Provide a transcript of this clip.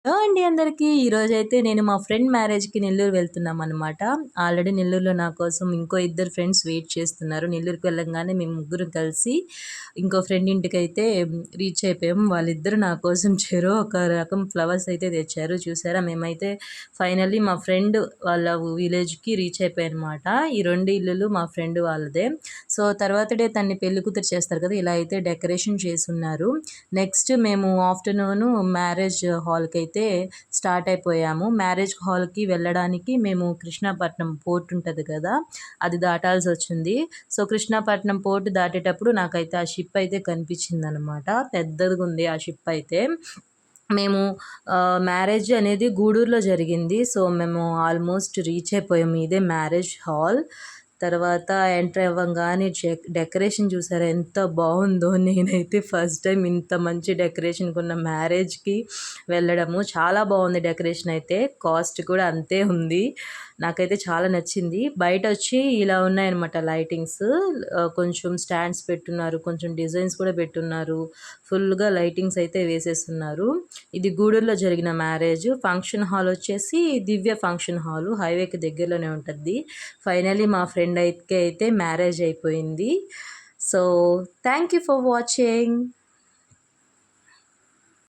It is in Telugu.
హలో అండి అందరికీ. ఈరోజైతే నేను మా ఫ్రెండ్ మ్యారేజ్‌కి నెల్లూరు వెళ్తున్నామనమాట. ఆల్రెడీ నెల్లూరులో నా కోసం ఇంకో ఇద్దరు ఫ్రెండ్స్ వెయిట్ చేస్తున్నారు. నెల్లూరుకి వెళ్ళంగానే మేము ముగ్గురం కలిసి ఇంకో ఫ్రెండ్ ఇంటికైతే రీచ్ అయిపోయాం. వాళ్ళిద్దరూ నా కోసం చెరో ఒక రకం ఫ్లవర్స్ అయితే తెచ్చారు. చూసారా, మేమైతే ఫైనల్లీ మా ఫ్రెండ్ వాళ్ళ విలేజ్‌కి రీచ్ అయిపోయామనమాట. ఈ 2 ఇల్లులు మా ఫ్రెండ్ వాళ్ళదే. సో తర్వాత డే తనని పెళ్లి కూతురు చేస్తారు కదా! ఇలా అయితే డెకరేషన్ చేసున్నారు. నెక్స్ట్ మేము ఆఫ్టర్‌నూన్ మ్యారేజ్ హాల్‌కి అయితే స్టార్ట్ అయిపోయాము. మ్యారేజ్ హాల్‌కి వెళ్ళడానికి మేము కృష్ణాపట్నం పోర్ట్ ఉంటది కదా! అది దాటాల్సొచ్చింది. సో కృష్ణాపట్నం పోర్ట్ దాటేటప్పుడు నాకైతే ఆ షిప్ అయితే కనిపించిందనమాట. పెద్దదిగుంది ఆ షిప్ అయితే. మేము మ్యారేజ్ అనేది గూడూరులో జరిగింది. సో మేము ఆల్మోస్ట్ రీచ్ అయిపోయాము. ఇదే మ్యారేజ్ హాల్. తర్వాత ఎంటర్ అవ్వంగానే డెకరేషన్ చూసారా ఎంత బాగుందో! నేనైతే ఫస్ట్ టైం ఇంత మంచి డెకరేషన్‌గా ఉన్న మ్యారేజ్‌కి వెళ్ళడము. చాలా బాగుంది డెకరేషన్ అయితే. కాస్ట్ కూడా అంతే ఉంది. నాకైతే చాలా నచ్చింది. బయటొచ్చి ఇలా ఉన్నాయన్నమాట లైటింగ్స్. కొంచెం స్టాండ్స్ పెట్టున్నారు. కొంచెం డిజైన్స్ కూడా పెట్టున్నారు. ఫుల్‌గా లైటింగ్స్ అయితే వేసేసున్నారు. ఇది గూడూరులో జరిగిన మ్యారేజ్. ఫంక్షన్ హాల్ వచ్చేసి దివ్య ఫంక్షన్ హాలు. హైవేకి దగ్గరలోనే ఉంటది. ఫైనల్లీ మా ఫ్రెండ్ అయితే మ్యారేజ్ అయిపోయింది. So thank you for watching.